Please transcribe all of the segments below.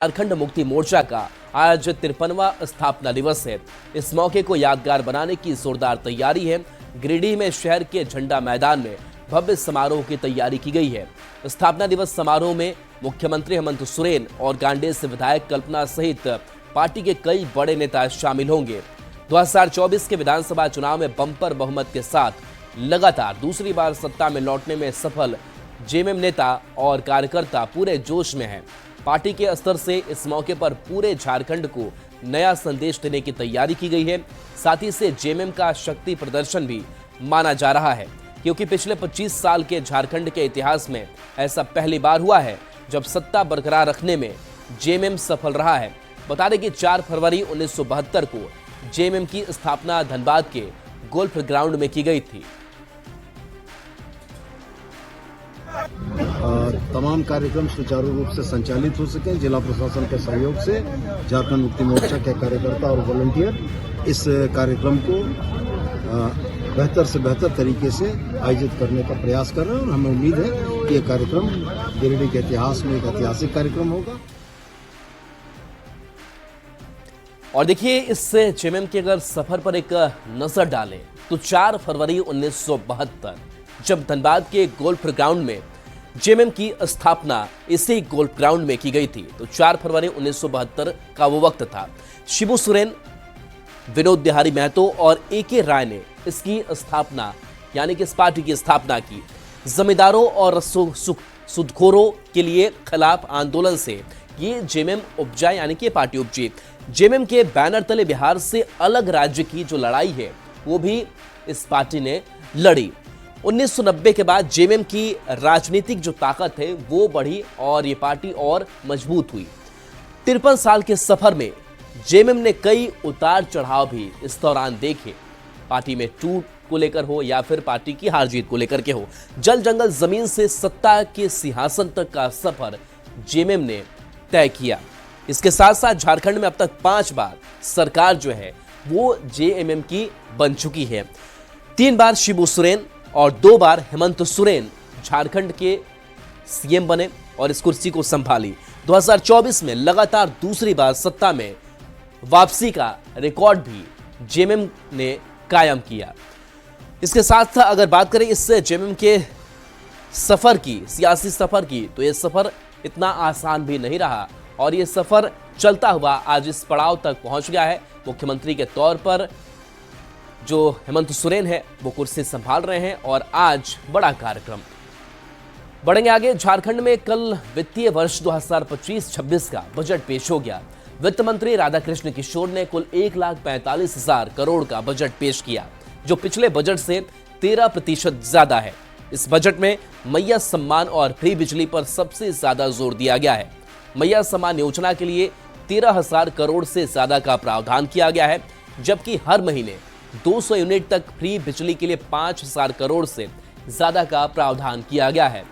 झारखंड मुक्ति मोर्चा का आज 53वां स्थापना दिवस है। इस मौके को यादगार बनाने की जोरदार तैयारी है। गिरिडीह में शहर के झंडा मैदान में भव्य समारोह की तैयारी की गई है। स्थापना दिवस समारोह में मुख्यमंत्री हेमंत सोरेन और गांडेय से विधायक कल्पना सहित पार्टी के कई बड़े नेता शामिल होंगे। 2024 के विधानसभा चुनाव में बंपर बहुमत के साथ लगातार दूसरी बार सत्ता में लौटने में सफल जेएमएम नेता और कार्यकर्ता पूरे जोश में हैं। पार्टी के स्तर से इस मौके पर पूरे झारखंड को नया संदेश देने की तैयारी की गई है। साथ ही इसे जेएमएम का शक्ति प्रदर्शन भी माना जा रहा है, क्योंकि पिछले 25 साल के झारखंड के इतिहास में ऐसा पहली बार हुआ है जब सत्ता बरकरार रखने में जेएमएम सफल रहा है। बता दें कि 4 फरवरी 1972 को जेएमएम की स्थापना धनबाद के गोल्फ ग्राउंड में की गई थी। तमाम कार्यक्रम सुचारू रूप से संचालित हो सके, जिला प्रशासन के सहयोग से झारखंड मुक्ति मोर्चा के कार्यकर्ता और वॉलंटियर इस कार्यक्रम को बेहतर से बेहतर तरीके से आयोजित करने का प्रयास कर रहे हैं और हमें उम्मीद है कि यह कार्यक्रम गिरिडीह के इतिहास में एक ऐतिहासिक कार्यक्रम होगा। और देखिए, इस जेएमएम के अगर सफर पर एक नजर डालें तो 4 फरवरी 1972 जब धनबाद के गोल्फ ग्राउंड में जेएमएम की स्थापना इसी गोल्फ ग्राउंड में की गई थी, तो 4 फरवरी 1972 का वो वक्त था। शिबू सोरेन, विनोद बिहारी महतो और एके राय ने इसकी स्थापना यानी कि इस पार्टी की स्थापना की। जमींदारों और सूदखोरों के लिए खिलाफ आंदोलन से ये जेएमएम उपजा यानी कि पार्टी उपजी। जेएमएम के बैनर तले बिहार से अलग राज्य की जो लड़ाई है वो भी इस पार्टी ने लड़ी। 1990 के बाद जेएमएम की राजनीतिक जो ताकत है वो बढ़ी और ये पार्टी और मजबूत हुई। 53 साल के सफर में जेएमएम ने कई उतार चढ़ाव भी इस दौरान देखे। पार्टी में टूट को लेकर हो या फिर पार्टी की हार जीत को लेकर के हो, जल जंगल जमीन से सत्ता के सिंहासन तक का सफर जेएमएम ने तय किया। इसके साथ साथ झारखंड में अब तक 5 बार सरकार जो है वो जेएमएम की बन चुकी है। 3 बार शिबू सोरेन और 2 बार हेमंत सोरेन झारखंड के सीएम बने और इस कुर्सी को संभाली। 2024 में लगातार दूसरी बार सत्ता में वापसी का रिकॉर्ड भी जेएमएम ने कायम किया। इसके साथ अगर बात करें इस जेएमएम के सफर की, सियासी सफर की, तो यह सफर इतना आसान भी नहीं रहा और ये सफर चलता हुआ आज इस पड़ाव तक पहुंच गया है। मुख्यमंत्री के तौर पर जो हेमंत सोरेन है वो कुर्सी संभाल रहे हैं और आज बड़ा कार्यक्रम। बढ़ेंगे आगे। झारखंड में कल वित्तीय वर्ष 2025-26 का बजट पेश हो गया। वित्त मंत्री राधाकृष्ण किशोर ने कुल 1,45,000 करोड़ का बजट पेश किया, जो पिछले बजट से 13% ज्यादा है। इस बजट में मैया सम्मान और फ्री बिजली पर सबसे ज्यादा जोर दिया गया है। मैया सम्मान योजना के लिए 13,000 करोड़ से ज्यादा का प्रावधान किया गया है, जबकि हर महीने 200 यूनिट तक फ्री बिजली के लिए 5,000 करोड़ से ज्यादा का प्रावधान किया गया है।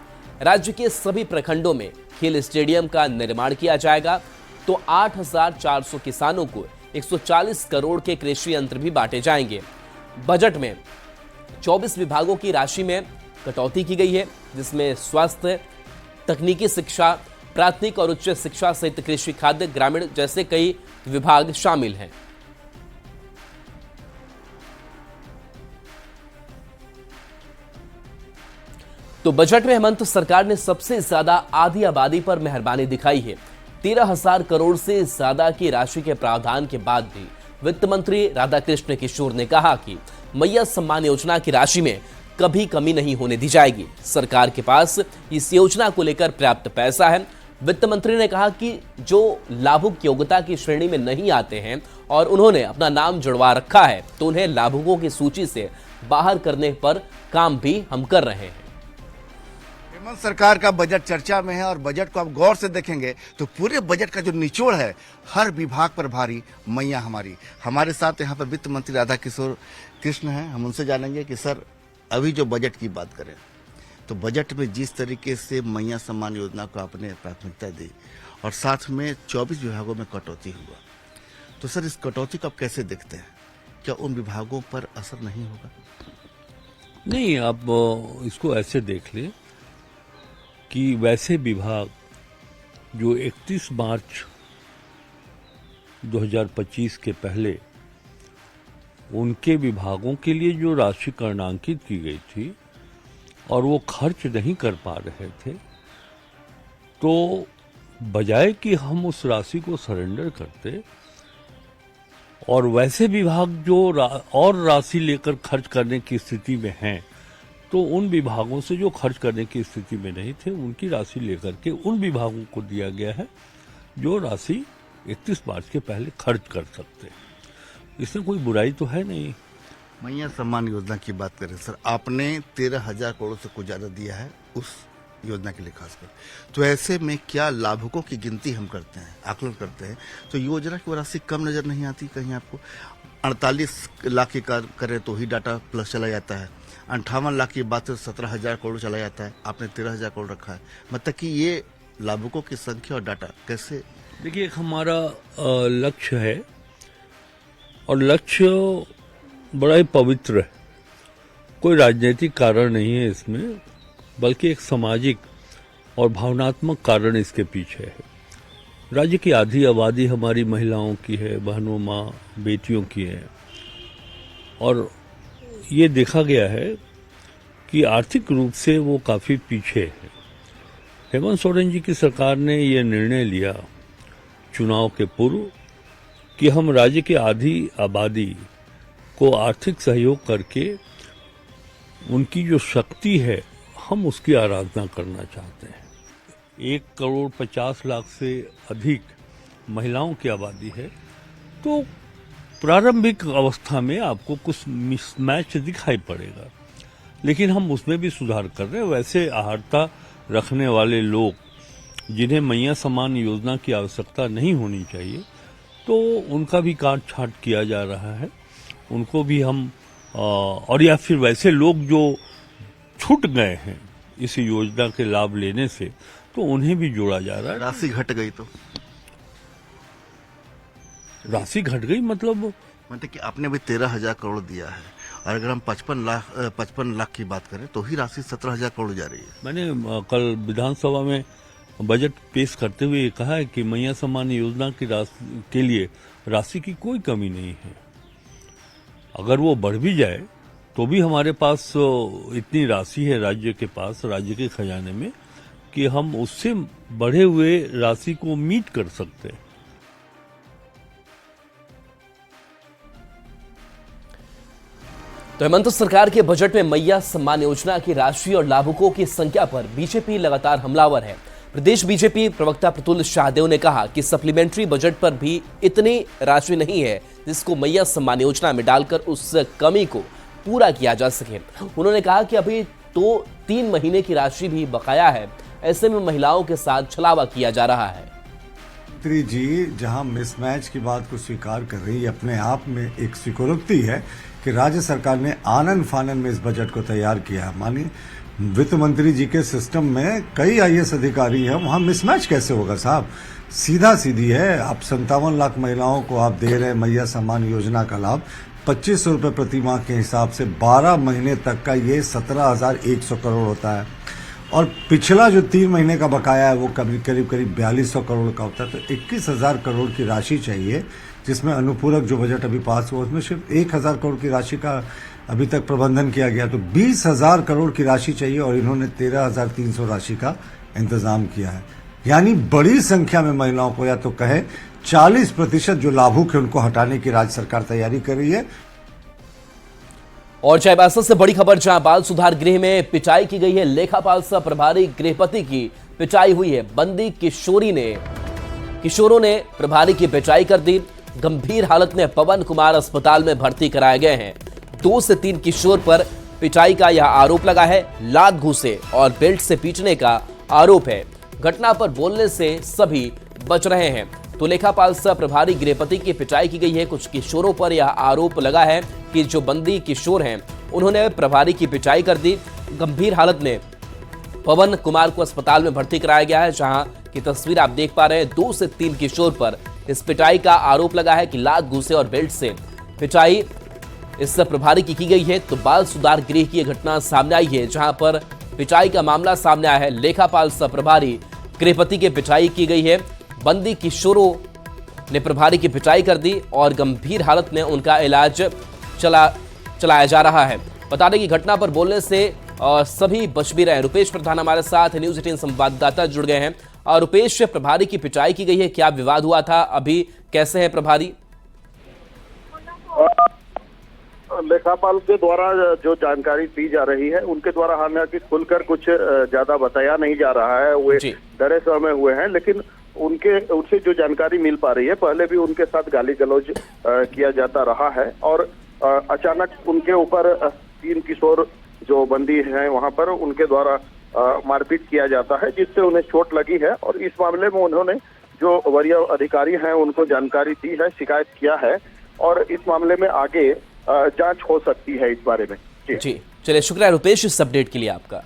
राज्य के सभी प्रखंडों में खेल स्टेडियम का निर्माण किया जाएगा। तो 8,400 किसानों को 140 करोड़ के कृषि यंत्र भी बांटे जाएंगे। बजट में 24 विभागों की राशि में कटौती की गई है, जिसमें स्वास्थ्य, तकनीकी शिक्षा, प्राथमिक और उच्च शिक्षा सहित कृषि, खाद्य, ग्रामीण जैसे कई विभाग शामिल हैं। तो बजट में हेमंत सरकार ने सबसे ज्यादा आधी आबादी पर मेहरबानी दिखाई है। 13,000 करोड़ से ज्यादा की राशि के प्रावधान के बाद भी वित्त मंत्री राधाकृष्ण किशोर ने कहा कि मैया सम्मान योजना की राशि में कभी कमी नहीं होने दी जाएगी। सरकार के पास इस योजना को लेकर पर्याप्त पैसा है। वित्त मंत्री ने कहा कि जो लाभुक योग्यता की श्रेणी में नहीं आते हैं और उन्होंने अपना नाम जुड़वा रखा है, तो उन्हें लाभुकों की सूची से बाहर करने पर काम भी हम कर रहे हैं। हेमंत सरकार का बजट चर्चा में है और बजट को आप गौर से देखेंगे तो पूरे बजट का जो निचोड़ है, हर विभाग पर भारी मैया हमारी। हमारे साथ यहाँ पर वित्त मंत्री राधा किशोर कृष्ण हैं। हम उनसे जानेंगे कि सर, अभी जो बजट की बात करें तो बजट में जिस तरीके से मैया सम्मान योजना को आपने प्राथमिकता दी और साथ में 24 विभागों में कटौती हुआ, तो सर इस कटौती को आप कैसे देखते हैं? क्या उन विभागों पर असर नहीं होगा? नहीं, आप इसको ऐसे देख ले कि वैसे विभाग जो 31 मार्च 2025 के पहले उनके विभागों के लिए जो राशि करणांकित की गई थी और वो खर्च नहीं कर पा रहे थे, तो बजाय कि हम उस राशि को सरेंडर करते और वैसे विभाग जो और राशि लेकर खर्च करने की स्थिति में हैं, तो उन विभागों से जो खर्च करने की स्थिति में नहीं थे उनकी राशि लेकर के उन विभागों को दिया गया है जो राशि 31 मार्च के पहले खर्च कर सकते हैं। इसमें कोई बुराई तो है नहीं। मैया सम्मान योजना की बात करें सर, आपने 13,000 करोड़ से कुछ ज्यादा दिया है उस योजना के लिए खासकर, तो ऐसे में क्या लाभुकों की गिनती हम करते हैं, आकलन करते हैं, तो योजना की राशि कम नजर नहीं आती कहीं आपको? 48 लाख की करें तो ही डाटा प्लस चला जाता है, 58 लाख की बात 17,000 करोड़ चला जाता है, आपने 13,000 करोड़ रखा है। मतलब कि ये लाभुकों की संख्या और डाटा कैसे? देखिए, एक हमारा लक्ष्य है और लक्ष्य बड़ा ही पवित्र है। कोई राजनीतिक कारण नहीं है इसमें, बल्कि एक सामाजिक और भावनात्मक कारण इसके पीछे है। राज्य की आधी आबादी हमारी महिलाओं की है, बहनों, माँ, बेटियों की है, और ये देखा गया है कि आर्थिक रूप से वो काफ़ी पीछे है। हेमंत सोरेन जी की सरकार ने ये निर्णय लिया चुनाव के पूर्व कि हम राज्य की आधी आबादी को आर्थिक सहयोग करके उनकी जो शक्ति है हम उसकी आराधना करना चाहते हैं। 1,50,00,000 से अधिक महिलाओं की आबादी है, तो प्रारंभिक अवस्था में आपको कुछ मिसमैच दिखाई पड़ेगा, लेकिन हम उसमें भी सुधार कर रहे हैं। वैसे आहारता रखने वाले लोग जिन्हें मैया सम्मान योजना की आवश्यकता नहीं होनी चाहिए, तो उनका भी काट छांट किया जा रहा है, उनको भी हम और या फिर वैसे लोग जो छूट गए हैं इस योजना के लाभ लेने से, तो उन्हें भी जोड़ा जा रहा है। राशि घट गई तो राशि घट गई मतलब कि आपने भी 13,000 करोड़ दिया है, और अगर हम 55 लाख की बात करें तो ही राशि 17,000 करोड़ जा रही है। मैंने कल विधानसभा में बजट पेश करते हुए ये कहा है कि मैया सम्मान योजना की राशि के लिए राशि की कोई कमी नहीं है। अगर वो बढ़ भी जाए तो भी हमारे पास इतनी राशि है राज्य के पास, राज्य के खजाने में, कि हम उससे बढ़े हुए राशि को मीट कर सकते हैं। तो हेमंत सरकार के बजट में मैया सम्मान योजना की राशि और लाभुकों की संख्या पर बीजेपी लगातार हमलावर है। प्रदेश बीजेपी प्रवक्ता प्रतुल शाहदेव ने कहा कि सप्लीमेंट्री बजट पर भी इतनी राशि नहीं है जिसको मैया सम्मान योजना में डालकर उस कमी को पूरा किया जा सके। उन्होंने कहा कि अभी तो 3 महीने की राशि भी बकाया है, ऐसे में महिलाओं के साथ छलावा किया जा रहा है। मंत्री जी जहां मिसमैच की बात को स्वीकार कर रही है, अपने आप में एक स्वीकारोक्ति है कि राज्य सरकार ने आनन फानन में इस बजट को तैयार किया है। मानिए वित्त मंत्री जी के सिस्टम में कई आईएएस अधिकारी हैं, वहां मिसमैच कैसे होगा साहब? सीधा सीधी है। आप 57 लाख महिलाओं को आप दे रहे हैं मैया सम्मान योजना का लाभ 2500 रुपये प्रति माह के हिसाब से 12 महीने तक का, ये 17,100 करोड़ होता है। और पिछला जो 3 महीने का बकाया है वो करीब 4200 करोड़ का होता है। तो 21,000 करोड़ की राशि चाहिए, जिसमें अनुपूरक जो बजट अभी पास हुआ उसमें सिर्फ 1,000 करोड़ की राशि का अभी तक प्रबंधन किया गया। तो 20,000 करोड़ की राशि चाहिए और इन्होंने 13,300 राशि का इंतजाम किया है। यानी बड़ी संख्या में महिलाओं को, या तो कहे 40% जो लाभुक है उनको हटाने की राज्य सरकार तैयारी कर रही है। और चाईबासा से बड़ी खबर, जहां बाल सुधार गृह में पिटाई की गई है। लेखापाल सह प्रभारी गृहपति की पिटाई हुई है। बंदी किशोरों ने प्रभारी की पिटाई कर दी। गंभीर हालत में पवन कुमार अस्पताल में भर्ती कराए गए हैं। 2 से 3 किशोर पर पिटाई का यह आरोप लगा है। लात घूसे और बेल्ट से पीटने का आरोप है। घटना पर बोलने से सभी बच रहे हैं। तो लेखापाल सह प्रभारी गृहपति की पिटाई की गई है। कुछ किशोरों पर यह आरोप लगा है कि जो बंदी किशोर हैं उन्होंने प्रभारी की पिटाई कर दी। गंभीर हालत में पवन कुमार को अस्पताल में भर्ती कराया गया है, जहां की तस्वीर आप देख पा रहे हैं। 2 से 3 किशोर पर इस पिटाई का आरोप लगा है कि लात घूसे और बेल्ट से पिटाई इस प्रभारी की गई है। तो बाल सुधार गृह की यह घटना सामने आई है, जहां पर पिटाई का मामला सामने आया है। लेखापाल सह प्रभारी गृहपति की पिटाई की गई है। बंदी किशोरों ने प्रभारी की पिटाई कर दी और गंभीर हालत में उनका इलाज चलाया जा रहा है। बता दें कि घटना पर बोलने से सभी बच भी रहे। रुपेश प्रधान हमारे साथ न्यूज 18 संवाददाता जुड़ गए हैं। और रुपेश, प्रभारी की पिटाई की गई है, क्या विवाद हुआ था, अभी कैसे है प्रभारी? लेखापाल के द्वारा जो जानकारी दी जा रही है उनके द्वारा हालांकि खुलकर कुछ ज्यादा बताया नहीं जा रहा है। वे डरे समय हुए हैं, लेकिन उनसे जो जानकारी मिल पा रही है, पहले भी उनके साथ गाली गलौज किया जाता रहा है और अचानक उनके ऊपर 3 किशोर जो बंदी हैं वहां पर उनके द्वारा मारपीट किया जाता है, जिससे उन्हें चोट लगी है। और इस मामले में उन्होंने जो वरीय अधिकारी हैं उनको जानकारी दी है, शिकायत किया है और इस मामले में आगे जांच हो सकती है इस बारे में। जी चलिए, शुक्रिया रुपेश इस अपडेट के लिए आपका।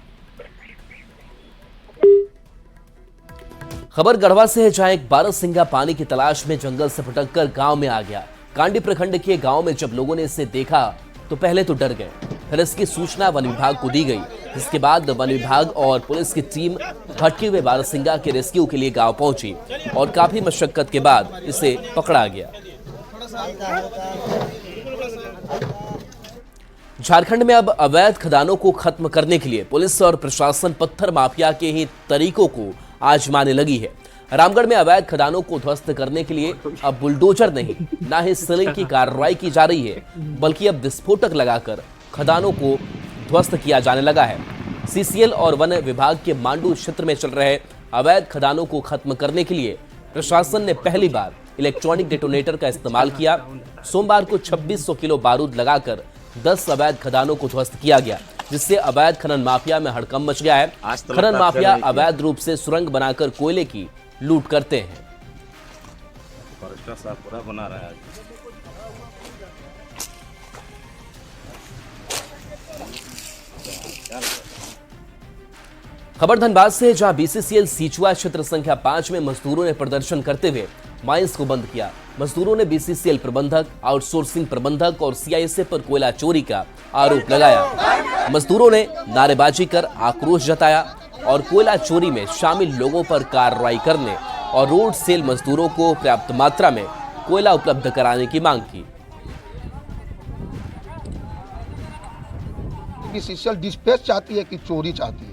खबर गढ़वा से है, जहां एक बारहसिंगा पानी की तलाश में जंगल से भटककर गांव में आ गया। कांडी प्रखंड के गांव में जब लोगों ने इसे देखा तो पहले तो डर गए, फिर इसकी सूचना वन विभाग को दी गई, जिसके बाद वन विभाग और पुलिस की टीम भटके हुए बारहसिंगा के रेस्क्यू के लिए गांव पहुंची और काफी मशक्कत के बाद इसे पकड़ा गया। झारखंड में अब अवैध खदानों को खत्म करने के लिए पुलिस और प्रशासन पत्थर माफिया के ही तरीकों को आजमाने लगी है। रामगढ़ में अवैध खदानों को ध्वस्त करने के लिए अब बुलडोजर नहीं, ना ही सीलिंग की कार्रवाई की जा रही है, बल्कि अब विस्फोटक लगाकर खदानों को ध्वस्त किया जाने लगा है। सीसीएल और वन विभाग के मांडू क्षेत्र में चल रहे अवैध खदानों को खत्म करने के लिए प्रशासन ने पहली बार इलेक्ट्रॉनिक डेटोनेटर का इस्तेमाल किया। सोमवार को 2600 किलो बारूद लगाकर 10 अवैध खदानों को ध्वस्त किया गया, जिससे अवैध खनन माफिया में हड़कंप मच गया है। खनन माफिया अवैध रूप से सुरंग बनाकर कोयले की लूट करते हैं। बना रहा है। खबर धनबाद से, जहां बीसीसीएल सीचुआ क्षेत्र संख्या 5 में मजदूरों ने प्रदर्शन करते हुए माइंस को बंद किया। मजदूरों ने बीसीसीएल प्रबंधक, आउटसोर्सिंग प्रबंधक और सीआईएसएफ पर कोयला चोरी का आरोप लगाया। मजदूरों ने नारेबाजी कर आक्रोश जताया और कोयला चोरी में शामिल लोगों पर कार्रवाई करने और रोड सेल मजदूरों को पर्याप्त मात्रा में कोयला उपलब्ध कराने की मांग की। बीसीसीएल डिस्पैच चाहती है कि चोरी चाहती है?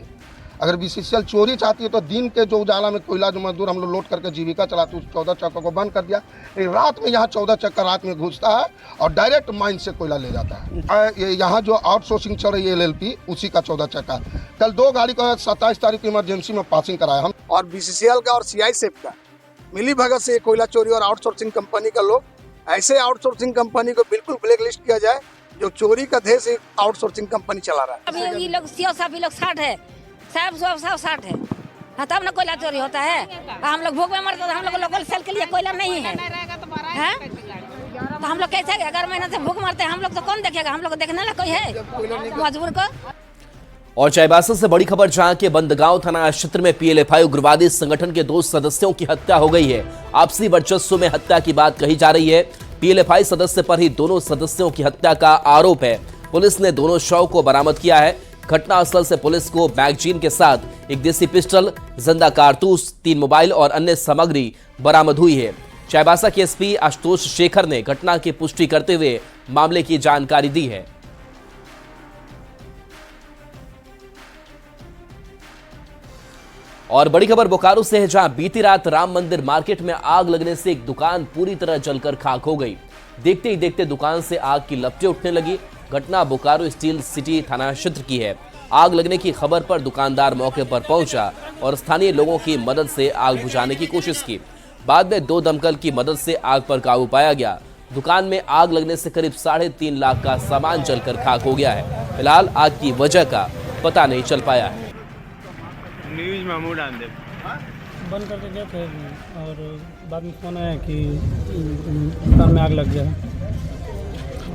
अगर बीसीसीएल चोरी चाहती है तो दिन के जो उजाला में कोयला जो मजदूर हम लोग लोड करके जीविका चलाते हैं, 14 चक्का को बंद कर दिया। रात में यहाँ 14 चक्का रात में घुसता है और डायरेक्ट माइन से कोयला ले जाता है। यहाँ जो आउटसोर्सिंग चल रही है LLP, उसी का 14 चक्का। कल 2 गाड़ी को 27 तारीख को इमरजेंसी में पासिंग कराया हम। और बीसीसीएल का और सीआईएसएफ का मिली भगत से कोयला चोरी और आउटसोर्सिंग कंपनी का लोग, ऐसे आउटसोर्सिंग कंपनी को बिल्कुल ब्लैक लिस्ट किया जाए जो चोरी का ध्येय से आउटसोर्सिंग कंपनी चला रहा है। अभी ये लोग सीओ साहब ये लोग 60 है, साहब 60 है, तब ना कोयला चोरी होता है। हम लोग भूख में मरते तो हम लोग लोकल सेल के लिए कोयला नहीं है, तो हम लोग कैसे 11 महीने से भूख मरते हैं? हम लोग तो कौन देखेगा? हम लोग देखने ना कोई है मजबूर को। और चाईबासा से बड़ी खबर, जहां के बंदगांव थाना क्षेत्र में पीएलएफआई उग्रवादी संगठन के 2 सदस्यों की हत्या हो गई है। आपसी वर्चस्व में हत्या की बात कही जा रही है। पीएलएफआई सदस्य पर ही दोनों सदस्यों की हत्या का आरोप है। पुलिस ने दोनों शव को बरामद किया है। घटनास्थल से पुलिस को मैगजीन के साथ एक देसी पिस्टल, जिंदा कारतूस, 3 मोबाइल और अन्य सामग्री बरामद हुई है। चाईबासा के एसपी आशुतोष शेखर ने घटना की पुष्टि करते हुए मामले की जानकारी दी है। और बड़ी खबर बोकारो से है, जहां बीती रात राम मंदिर मार्केट में आग लगने से एक दुकान पूरी तरह जलकर खाक हो गई। देखते ही देखते दुकान से आग की लपटें उठने लगी। घटना बोकारो स्टील सिटी थाना क्षेत्र की है। आग लगने की खबर पर दुकानदार मौके पर पहुंचा और स्थानीय लोगों की मदद से आग बुझाने की कोशिश की। बाद में 2 दमकल की मदद से आग पर काबू पाया गया। दुकान में आग लगने से करीब 3.5 लाख का सामान जलकर खाक हो गया है। फिलहाल आग की वजह का पता नहीं चल पाया है। न्यूज में डाल दे बंद करके गए थे और बाद में फोन आया कि दुकान में आग लग गया।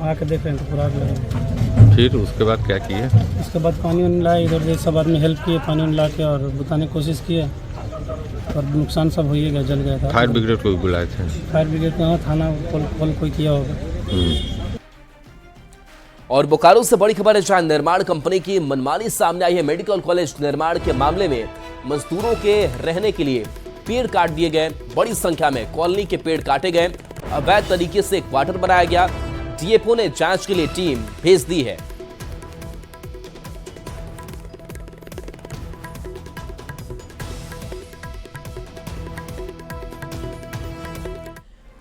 आके देख रहे हैं तो पूरा आग लगा। फिर उसके बाद क्या किए? उसके बाद पानी वानी लाए, इधर सब आदमी हेल्प किए, पानी वानी ला के और बुझाने की कोशिश किए और नुकसान सब हो ही गया, जल गया था। फायर ब्रिगेड को बुलाए थे? फायर ब्रिगेड को थाना कॉल कोई किया होगा। और बोकारो से बड़ी खबर है, जहां निर्माण कंपनी की मनमानी सामने आई है। मेडिकल कॉलेज निर्माण के मामले में मजदूरों के रहने के लिए पेड़ काट दिए गए, बड़ी संख्या में कॉलोनी के पेड़ काटे गए, अवैध तरीके से क्वार्टर बनाया गया। डीएफओ ने जांच के लिए टीम भेज दी है।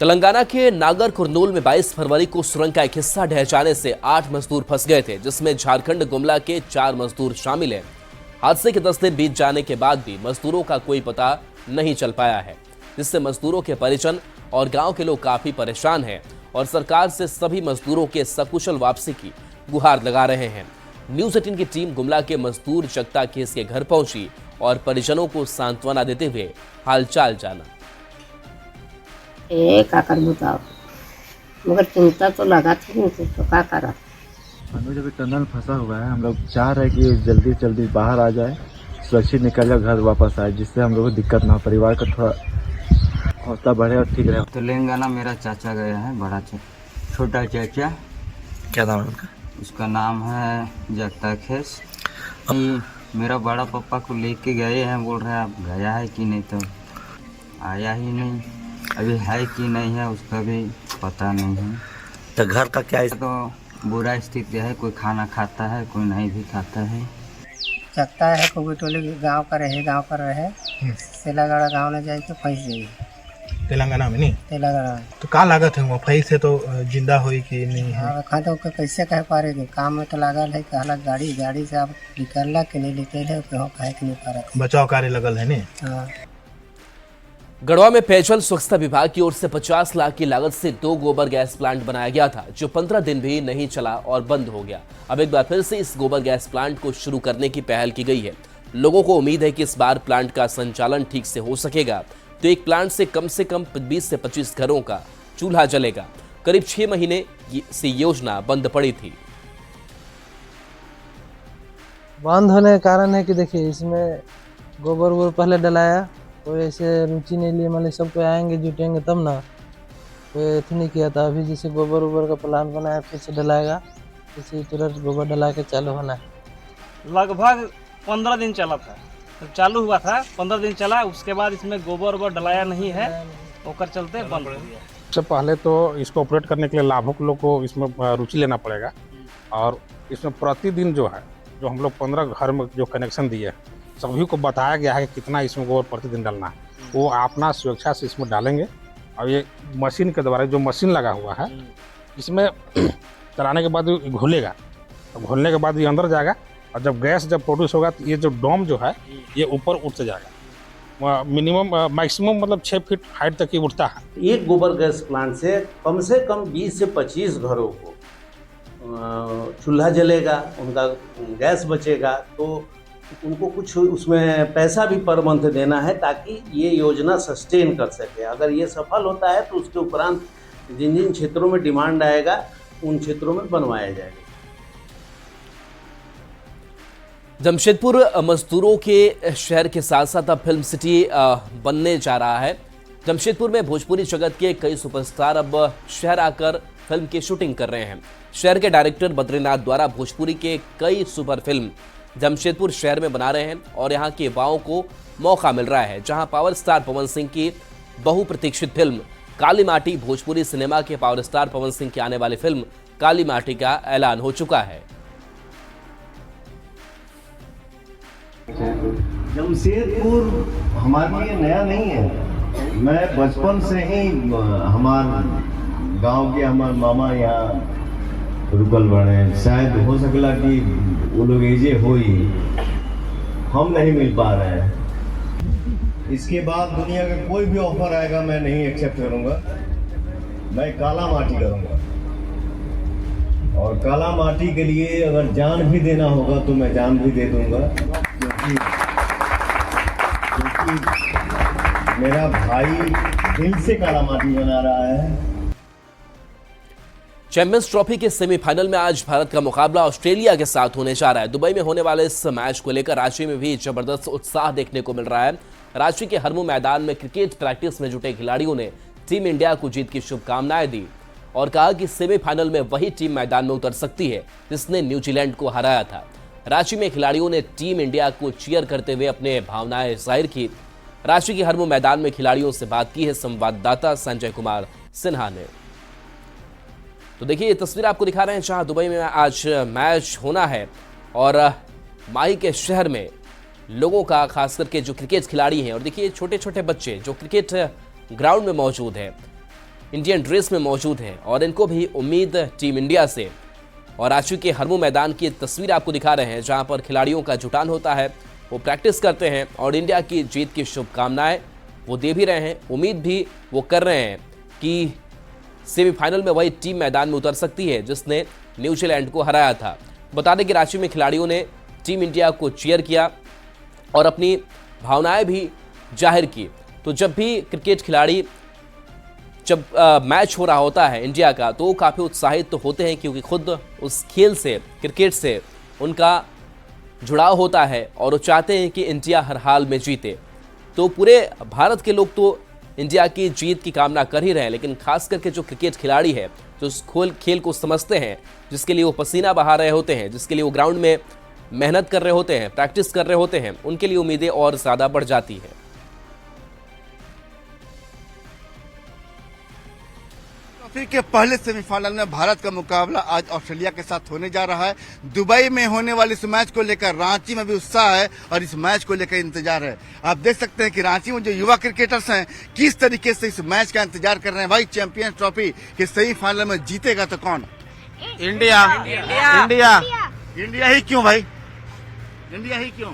तेलंगाना के नागर कुरनूल में 22 फरवरी को सुरंग का एक हिस्सा ढह जाने से 8 मजदूर फंस गए थे, जिसमें झारखंड गुमला के 4 मजदूर शामिल हैं। हादसे के 10 दिन बीत जाने के बाद भी मजदूरों का कोई पता नहीं चल पाया है, जिससे मजदूरों के परिजन और गांव के लोग काफी परेशान हैं और सरकार से सभी मजदूरों के सकुशल वापसी की गुहार लगा रहे हैं। न्यूज 18 की टीम गुमला के मजदूर जगता केस के घर पहुंची और परिजनों को सांत्वना देते हुए हालचाल जाना। का कर बताओ, मगर चिंता तो लगा थी मुझे, तो क्या करा। हम लोग जब टनल फंसा हुआ है, हम लोग चाह रहे हैं कि जल्दी जल्दी बाहर आ जाए, सुरक्षित निकल जाए, घर वापस आए, जिससे हम लोग को दिक्कत ना हो, परिवार का थोड़ा हौसला बढ़े और ठीक रहे। तेलंगाना मेरा चाचा गया है, बड़ा छोटा चाचा। क्या नाम है उनका? उसका नाम है जगता खेस। मेरा बड़ा पापा को लेके गए हैं, बोल रहे हैं आप गया है कि नहीं, तो आया ही नहीं, अभी है कि नहीं है उसका भी पता नहीं है। तो घर का क्या तो बुरा स्थिति है, कोई खाना खाता है, कोई नहीं भी खाता है। सकता है कोई टोली गांव का रहे सेलागढ़ गांव में जाए तो फंस जाइए। तेलंगाना में नहीं, तेलंगाना तो क्या लागत है वो फंस से, तो जिंदा हुई कि नहीं है? हाँ, खा तो कैसे कह पा रहे, काम में तो लागल है, कहला गाड़ी से आप निकलला कि नहीं निकल है, कहे कि नहीं पा रहा। बचाव कार्य लगल है नहीं। हाँ। गढ़वा में पेयजल स्वच्छता विभाग की ओर से 50 लाख की लागत से 2 गोबर गैस प्लांट बनाया गया था, जो 15 दिन भी नहीं चला और बंद हो गया। अब एक बार फिर से इस गोबर गैस प्लांट को शुरू करने की पहल की गई है। लोगों को उम्मीद है कि इस बार प्लांट का संचालन ठीक से हो सकेगा, तो एक प्लांट से कम 20 से 25 घरों का चूल्हा जलेगा। करीब 6 महीने से योजना बंद पड़ी थी। बंद होने का कारण है कि देखिए, इसमें गोबर वोबर पहले डलाया, कोई ऐसे रुचि नहीं लिए, मतलब सबको आएंगे जुटेंगे तब ना, कोई अथी नहीं किया था। अभी जैसे गोबर वोबर का प्लान बनाया, फिर से डलाएगा, इसी तुरंत गोबर डला के चालू होना है। लगभग 15 दिन चला था, तो चालू हुआ था, 15 दिन चला, उसके बाद इसमें गोबर वोबर डलाया नहीं है, ओकर चलते बंद हो गया। सबसे पहले तो इसको ऑपरेट करने के लिए लाभुक लोग को इसमें रुचि लेना पड़ेगा, और इसमें प्रतिदिन जो है, जो हम लोग 15 घर में जो कनेक्शन दिए हैं, सभी को बताया गया है कि कितना इसमें गोबर प्रतिदिन डालना है। वो अपना स्वेच्छा से इसमें डालेंगे, और ये मशीन के द्वारा, जो मशीन लगा हुआ है, इसमें चलाने के बाद घुलेगा, तो घुलने के बाद ये अंदर जाएगा, और जब गैस प्रोड्यूस होगा तो ये जो डोम जो है ये ऊपर उठ जाएगा। मैक्सिमम मतलब 6 फीट हाइट तक ये उठता है। एक गोबर गैस प्लांट से कम 20 से 25 घरों को चूल्हा जलेगा, उनका गैस बचेगा, तो उनको कुछ उसमें पैसा भी पर मंथ देना है, ताकि ये योजना सस्टेन कर सके। अगर ये सफल होता है तो उसके उपरांत जिन जिन क्षेत्रों में डिमांड आएगा, उन क्षेत्रों में बनवाया जाएगा। जमशेदपुर मजदूरों के शहर के साथ साथ अब फिल्म सिटी बनने जा रहा है। जमशेदपुर में भोजपुरी जगत के कई सुपरस्टार अब शहर आकर फिल्म की शूटिंग कर रहे हैं। शहर के डायरेक्टर बद्रीनाथ द्वारा भोजपुरी के कई सुपर फिल्म जमशेदपुर शहर में बना रहे हैं, और यहाँ के युवाओं को मौका मिल रहा है, जहां पावर स्टार पवन सिंह की बहुप्रतीक्षित फिल्म काली माटी, भोजपुरी सिनेमा के पावर स्टार पवन सिंह की आने वाली फिल्म काली माटी का ऐलान हो चुका है। जमशेदपुर हमारे लिए नया नहीं है। मैं बचपन से ही हमारे गांव के हमारे मामा यहाँ रुकल बने, शायद हो सकला कि वो लोग एजे हो ही, हम नहीं मिल पा रहे हैं। इसके बाद दुनिया का कोई भी ऑफर आएगा मैं नहीं एक्सेप्ट करूंगा, मैं काला माटी करूंगा, और काला माटी के लिए अगर जान भी देना होगा तो मैं जान भी दे दूंगा, क्योंकि मेरा भाई दिल से काला माटी बना रहा है। चैंपियंस ट्रॉफी के सेमीफाइनल में आज भारत का मुकाबला ऑस्ट्रेलिया के साथ होने जा रहा है। दुबई में होने वाले इस मैच को लेकर रांची में भी जबरदस्त उत्साह देखने को मिल रहा है। रांची के हरमू मैदान में क्रिकेट प्रैक्टिस में जुटे खिलाड़ियों ने टीम इंडिया को जीत की शुभकामनाएं दी और कहा कि सेमीफाइनल में वही टीम मैदान में उतर सकती है जिसने न्यूजीलैंड को हराया था। रांची में खिलाड़ियों ने टीम इंडिया को चीयर करते हुए अपने भावनाएं जाहिर की। रांची के हरमू मैदान में खिलाड़ियों से बात की है संवाददाता संजय कुमार सिन्हा ने। तो देखिए ये तस्वीर आपको दिखा रहे हैं जहां दुबई में आज मैच होना है और माही के शहर में लोगों का, खास करके जो क्रिकेट खिलाड़ी हैं, और देखिए छोटे छोटे बच्चे जो क्रिकेट ग्राउंड में मौजूद है, इंडियन ड्रेस में मौजूद हैं और इनको भी उम्मीद टीम इंडिया से। और रांची के हरमू मैदान की तस्वीर आपको दिखा रहे हैं जहां पर खिलाड़ियों का जुटान होता है, वो प्रैक्टिस करते हैं और इंडिया की जीत की शुभकामनाएं वो दे भी रहे हैं। उम्मीद भी वो कर रहे हैं कि सेमीफाइनल में वही टीम मैदान में उतर सकती है जिसने न्यूजीलैंड को हराया था। बता दें कि रांची में खिलाड़ियों ने टीम इंडिया को चीयर किया और अपनी भावनाएं भी जाहिर की। तो जब भी क्रिकेट खिलाड़ी जब मैच हो रहा होता है इंडिया का, तो वो काफ़ी उत्साहित तो होते हैं क्योंकि खुद उस खेल से, क्रिकेट से उनका जुड़ाव होता है और वो चाहते हैं कि इंडिया हर हाल में जीते। तो पूरे भारत के लोग तो इंडिया की जीत की कामना कर ही रहे हैं, लेकिन खास करके जो क्रिकेट खिलाड़ी है, जो उस खेल को समझते हैं, जिसके लिए वो पसीना बहा रहे होते हैं, जिसके लिए वो ग्राउंड में मेहनत कर रहे होते हैं, प्रैक्टिस कर रहे होते हैं, उनके लिए उम्मीदें और ज़्यादा बढ़ जाती हैं। ट्रॉफी के पहले सेमीफाइनल में भारत का मुकाबला आज ऑस्ट्रेलिया के साथ होने जा रहा है। दुबई में होने वाले इस मैच को लेकर रांची में भी उत्साह है और इस मैच को लेकर इंतजार है। आप देख सकते हैं कि रांची में जो युवा क्रिकेटर्स हैं किस तरीके से इस मैच का इंतजार कर रहे हैं। भाई, चैंपियंस ट्रॉफी के सेमीफाइनल में जीतेगा तो कौन? इंडिया। इंडिया। इंडिया ही क्यों भाई? इंडिया ही क्यों?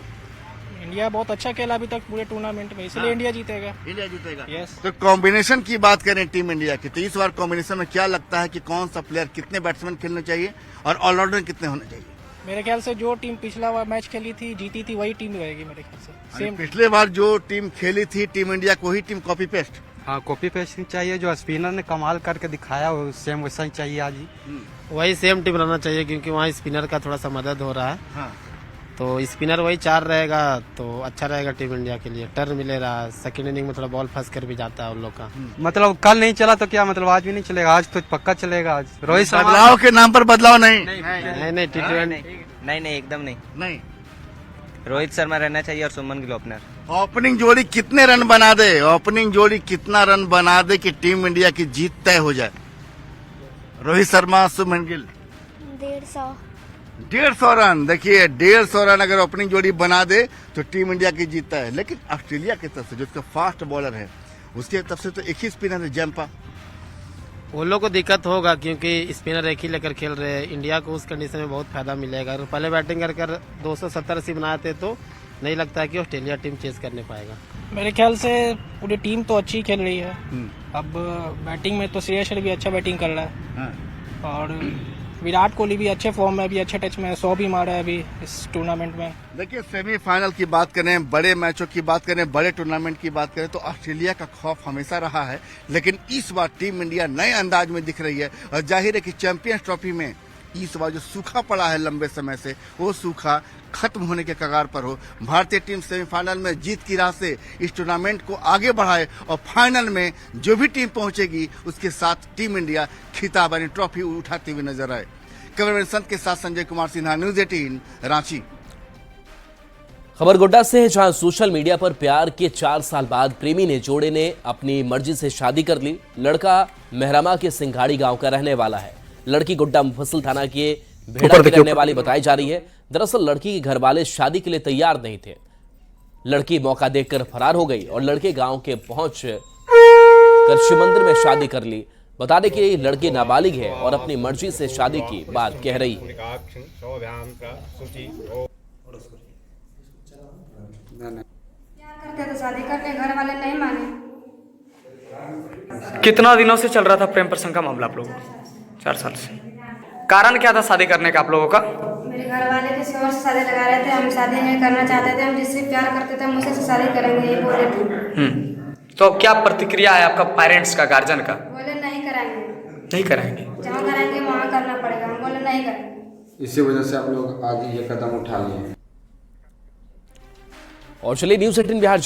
इंडिया बहुत अच्छा खेला अभी तक पूरे टूर्नामेंट में, इसलिए इंडिया जीतेगा। इंडिया जीतेगा। यस। तो कॉम्बिनेशन की बात करें टीम इंडिया की, तो इस बार कॉम्बिनेशन में क्या लगता है कि कौन सा प्लेयर, कितने बैट्समैन खेलने चाहिए और ऑलराउंडर कितने होने चाहिए? मेरे ख्याल से जो टीम पिछला बार मैच खेली थी, जीती थी, वही टीम रहेगी मेरे ख्याल से। सेम पिछले बार जो टीम खेली थी टीम इंडिया को ही टीम कॉपी पेस्ट? हाँ, कॉपी पेस्ट चाहिए। जो स्पिनर ने कमाल करके दिखाया वो सेम वैसा ही चाहिए आज ही। वही सेम टीम रहना चाहिए क्योंकि वहाँ स्पिनर का थोड़ा सा मदद हो रहा है। हाँ। तो स्पिनर वही 4 रहेगा तो अच्छा रहेगा टीम इंडिया के लिए। टर्न मिलेगा, सेकंड इनिंग में थोड़ा बॉल फंस कर भी जाता है उन लोग का। मतलब कल नहीं चला तो क्या मतलब आज भी नहीं चलेगा? आज तो पक्का चलेगा। आज रोहित शर्मा बदलाव के नाम पर बदलाव नहीं। नहीं T20 नहीं एकदम नहीं। रोहित शर्मा रहना चाहिए और सुमन गिल ओपनर। ओपनिंग जोड़ी कितने रन बना दे? ओपनिंग जोड़ी कितना रन बना दे कि टीम इंडिया की जीत तय हो जाए? रोहित शर्मा, सुमन गिल। 150 रन। देखिए 150 रन अगर ओपनिंग जोड़ी बना दे तो टीम इंडिया की जीतता है। लेकिन ऑस्ट्रेलिया की तरफ से जो उसका फास्ट बॉलर है उसके तरफ से तो एक ही स्पिनर है, जंपा। वो लोग को दिक्कत होगा क्योंकि स्पिनर एक ही लेकर खेल रहे हैं। इंडिया को उस कंडीशन में बहुत फायदा मिलेगा। अगर पहले बैटिंग कर 270 बनाते तो नहीं लगता है कि ऑस्ट्रेलिया टीम चेस करने पाएगा। मेरे ख्याल से पूरी टीम तो अच्छी खेल रही है। अब बैटिंग में तो श्रेयस अय्यर भी अच्छा बैटिंग कर रहा है और विराट कोहली भी अच्छे फॉर्म में, अभी अच्छे टच में 100 भी मारा है अभी इस टूर्नामेंट में। देखिए सेमीफाइनल की बात करें, बड़े मैचों की बात करें, बड़े टूर्नामेंट की बात करें तो ऑस्ट्रेलिया का खौफ हमेशा रहा है। लेकिन इस बार टीम इंडिया नए अंदाज में दिख रही है और जाहिर है कि चैंपियंस ट्रॉफी में इस बार जो सूखा पड़ा है लंबे समय से, वो सूखा खत्म होने के कगार पर हो। भारतीय टीम सेमीफाइनल में जीत की राह से इस टूर्नामेंट को आगे बढ़ाए और फाइनल में जो भी टीम पहुंचेगी उसके साथ टीम इंडिया खिताब यानी ट्रॉफी उठाती हुई नजर आए। कैमरामैन संत के साथ संजय कुमार सिन्हा, न्यूज 18 रांची। खबर गोड्डा से है जहां सोशल मीडिया पर प्यार के 4 साल बाद प्रेमी जोड़े ने अपनी मर्जी से शादी कर ली। लड़का मेहरमा के सिंघाड़ी गांव का रहने वाला है। लड़की गोड्डा मुफस्सिल थाना के भेड़ा की रहने वाली बताई जा रही है। दरअसल लड़की के घर वाले शादी के लिए तैयार नहीं थे। लड़की मौका देखकर फरार हो गई और लड़के गांव के पहुंच कर शिव मंदिर में शादी कर ली। बता दें कि लड़की नाबालिग है और अपनी मर्जी से शादी की बात कह रही है। क्या करते तो शादी करके घर वाले नहीं माने। कितना दिनों से चल रहा था प्रेम प्रसंग का मामला आप लोगों को? 4 साल से। कारण क्या था शादी करने का आप लोगों का? मेरे घर वाले किसी और से शादी लगा रहे थे, हम शादी नहीं करना चाहते थे। हम जिससे प्यार करते थे हम उसी से शादी करेंगे, ये बोले थे। तो क्या प्रतिक्रिया है आपका पेरेंट्स का, गार्जियन का? बोले नहीं कराएंगे। नहीं कराएंगे? जहाँ कराएंगे वहाँ करना पड़ेगा। हम बोले नहीं करेंगे। इसी वजह से आप लोग आज ये कदम उठा लिए। और चलिए न्यूज 18 बिहार